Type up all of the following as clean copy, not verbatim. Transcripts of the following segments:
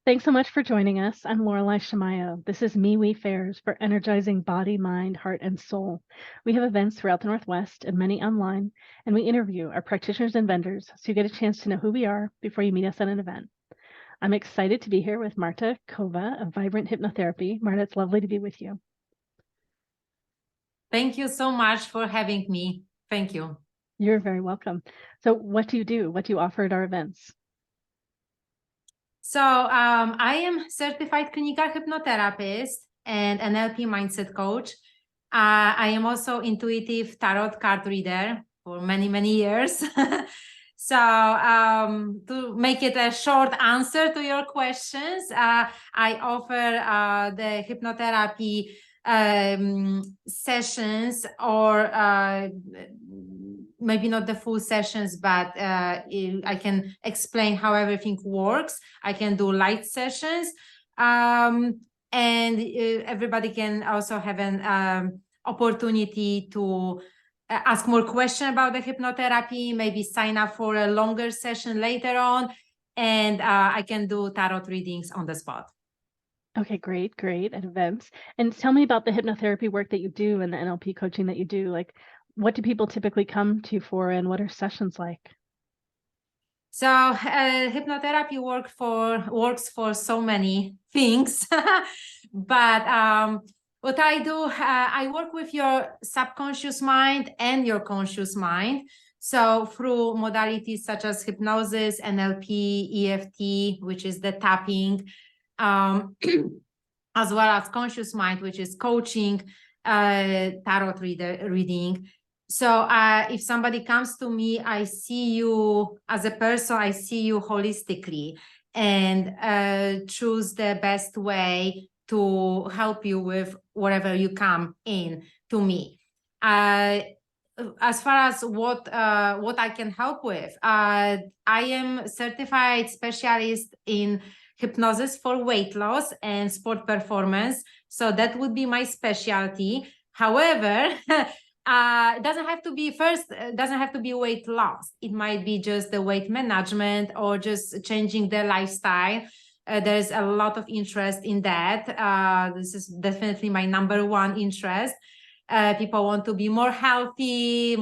Thanks so much for joining us. I'm Lorelei Shamayo. This is MeWe Fairs for energizing body, mind, heart, and soul. We have events throughout the Northwest and many online, and we interview our practitioners and vendors so you get a chance to know who we are before you meet us at an event. I'm excited to be here with Marta Kova of Vibrant Hypnotherapy. Marta, it's lovely to be with you. Thank you so much for having me. Thank you. You're very welcome. So what do you do? What do you offer at our events? So I am certified clinical hypnotherapist and NLP mindset coach. I am also intuitive tarot card reader for many, many years. So to make it a short answer to your questions, I offer the hypnotherapy sessions, or maybe not the full sessions, but I can explain how everything works. I can do light sessions, and everybody can also have an opportunity to ask more questions about the hypnotherapy, maybe sign up for a longer session later on, and I can do tarot readings on the spot. Okay, great at events. And tell me about the hypnotherapy work that you do and the NLP coaching that you do. Like, what do people typically come to you for, and what are sessions like? So hypnotherapy works for so many things, but what I do, I work with your subconscious mind and your conscious mind. So through modalities such as hypnosis, NLP, EFT, which is the tapping, as well as conscious mind, which is coaching, tarot reading. So if somebody comes to me, I see you as a person, I see you holistically, and choose the best way to help you with whatever you come in to me. As far as what I can help with, I am certified specialist in hypnosis for weight loss and sport performance. So that would be my specialty. However, it doesn't have to be weight loss. It might be just the weight management or just changing the lifestyle. There's a lot of interest in that. This is definitely my number one interest. People want to be more healthy,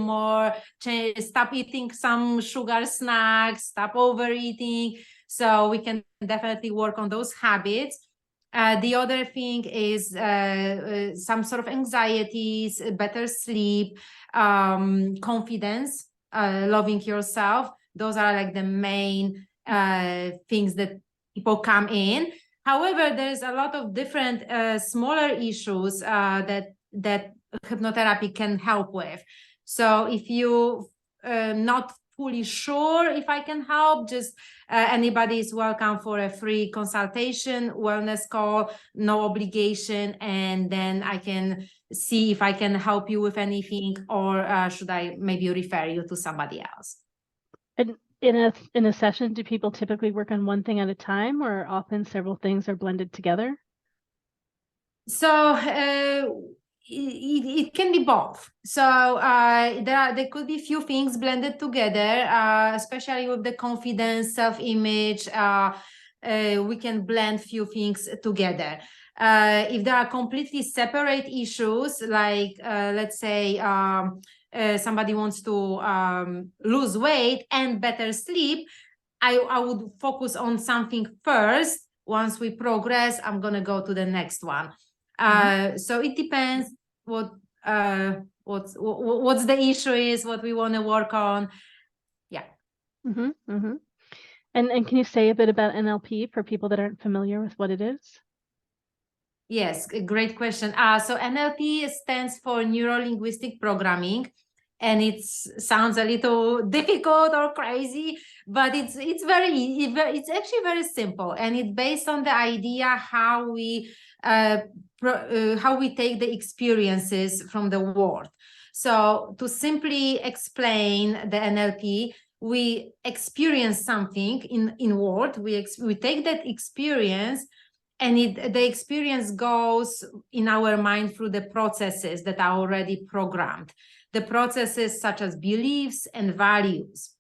stop eating some sugar snacks, stop overeating. So we can definitely work on those habits. The other thing is some sort of anxieties, better sleep, confidence, loving yourself. Those are like the main things that people come in. However, there's a lot of different smaller issues that hypnotherapy can help with. So if you not fully sure if I can help, just anybody is welcome for a free consultation, wellness call, no obligation, and then I can see if I can help you with anything, or should I maybe refer you to somebody else. And in a session, do people typically work on one thing at a time, or often several things are blended together? So it can be both. So there could be a few things blended together, especially with the confidence, self-image. We can blend few things together. If there are completely separate issues, like let's say somebody wants to lose weight and better sleep, I would focus on something first. Once we progress, I'm going to go to the next one. So it depends what's the issue is, what we want to work on. Yeah. And can you say a bit about NLP for people that aren't familiar with what it is? Yes, great question. So NLP stands for Neuro-Linguistic Programming, and it sounds a little difficult or crazy, but it's actually very simple, and it's based on the idea how we take the experiences from the world. So to simply explain the NLP, we experience something in world. We take that experience, and the experience goes in our mind through the processes that are already programmed. The processes such as beliefs and values.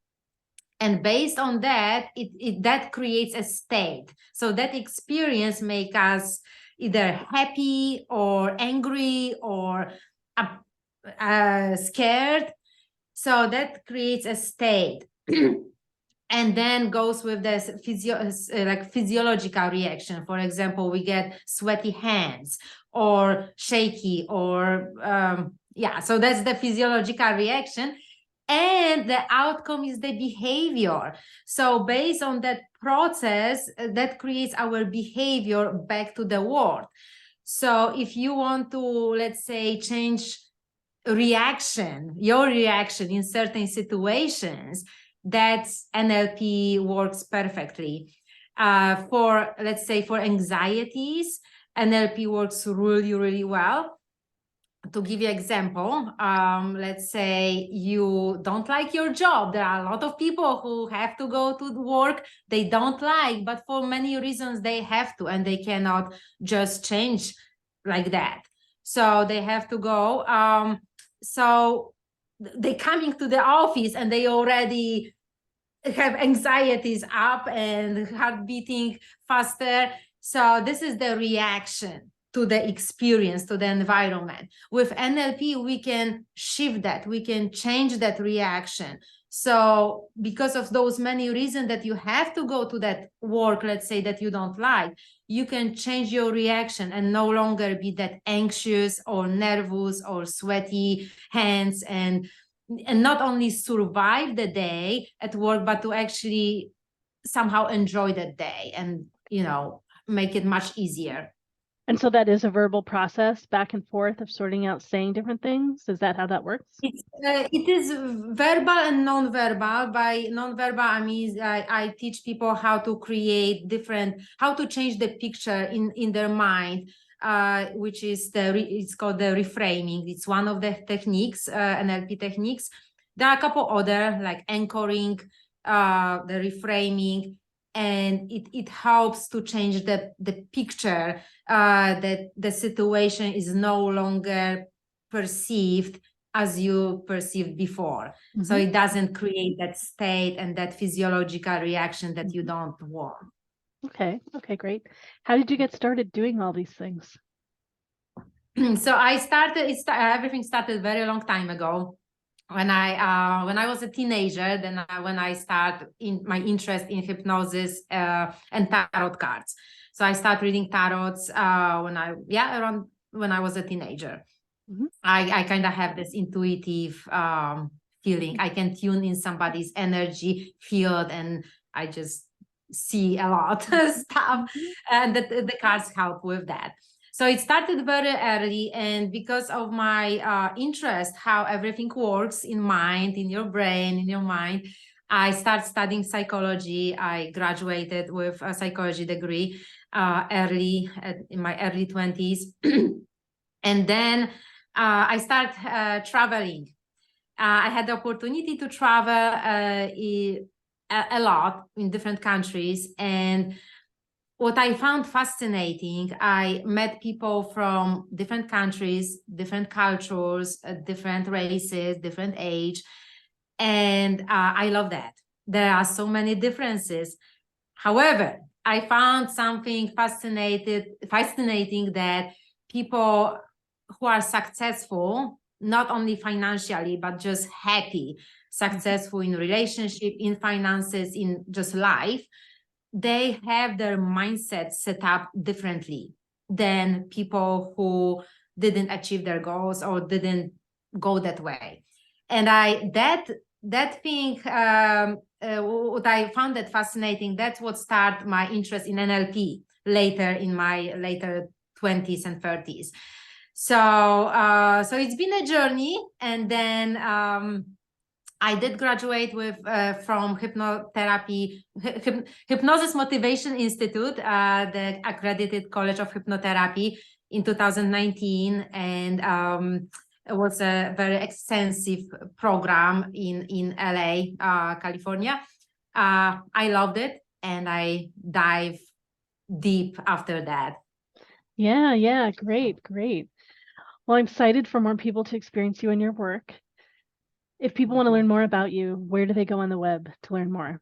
And based on that, that creates a state. So that experience makes us either happy or angry or scared. So that creates a state. And then goes with this physiological reaction. For example, we get sweaty hands or shaky or so that's the physiological reaction. And the outcome is the behavior. So based on that process, that creates our behavior back to the world. So if you want to, let's say, change your reaction in certain situations, that NLP works perfectly. For, let's say, for anxieties, NLP works really, really well. To give you an example, let's say you don't like your job. There are a lot of people who have to go to work they don't like, but for many reasons they have to, and they cannot just change like that. So they have to go. So they coming to the office and they already have anxieties up and heart beating faster. So this is the reaction to the experience, to the environment. With NLP, we can shift that, we can change that reaction. So because of those many reasons that you have to go to that work, let's say, that you don't like, you can change your reaction and no longer be that anxious or nervous or sweaty hands, and not only survive the day at work, but to actually somehow enjoy that day and, make it much easier. And so that is a verbal process back and forth of sorting out saying different things. Is that how that works? It is verbal and non-verbal. By non-verbal, I mean I teach people how to create how to change the picture in their mind, which is it's called the reframing. It's one of the techniques, NLP techniques. There are a couple other, like anchoring, the reframing, and it helps to change the picture, that the situation is no longer perceived as you perceived before. Mm-hmm. So it doesn't create that state and that physiological reaction that you don't want. Okay, great. How did you get started doing all these things? So everything started very long time ago. When I was a teenager, then when I started my interest in hypnosis and tarot cards. So I started reading tarots around when I was a teenager. Mm-hmm. I kind of have this intuitive feeling. I can tune in somebody's energy field, and I just see a lot of stuff, and the cards help with that. So it started very early, and because of my interest, how everything works in your brain, in your mind, I started studying psychology. I graduated with a psychology degree in my early 20s. And then I started traveling. I had the opportunity to travel a lot in different countries, and what I found fascinating, I met people from different countries, different cultures, different races, different age. And I love that. There are so many differences. However, I found something fascinating that people who are successful, not only financially, but just happy, successful in relationship, in finances, in just life, they have their mindset set up differently than people who didn't achieve their goals or didn't go that way. And that thing, what I found that fascinating, that's what started my interest in NLP in my later 20s and 30s. So it's been a journey, and then I did graduate from Hypnosis Motivation Institute, the accredited College of Hypnotherapy, in 2019, and it was a very extensive program in LA, California. I loved it, and I dive deep after that. Yeah, great. Well, I'm excited for more people to experience you and your work. If people want to learn more about you, where do they go on the web to learn more?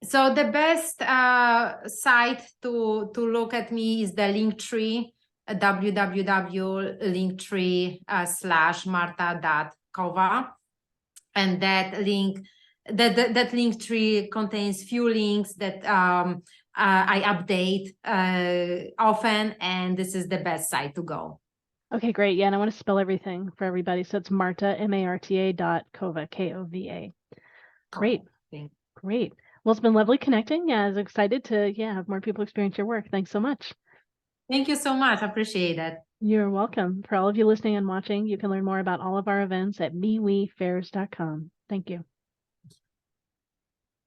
So the best site to look at me is the Linktree, www.linktree/marta.kova. And that Linktree contains few links that I update often, and this is the best site to go. Okay, great. Yeah, and I want to spell everything for everybody. So it's Marta, Marta.Kova, Kova. Great. Okay. Great. Well, it's been lovely connecting. Yeah, I was excited to have more people experience your work. Thanks so much. Thank you so much. I appreciate it. You're welcome. For all of you listening and watching, you can learn more about all of our events at MeWeFairs.com. Thank you.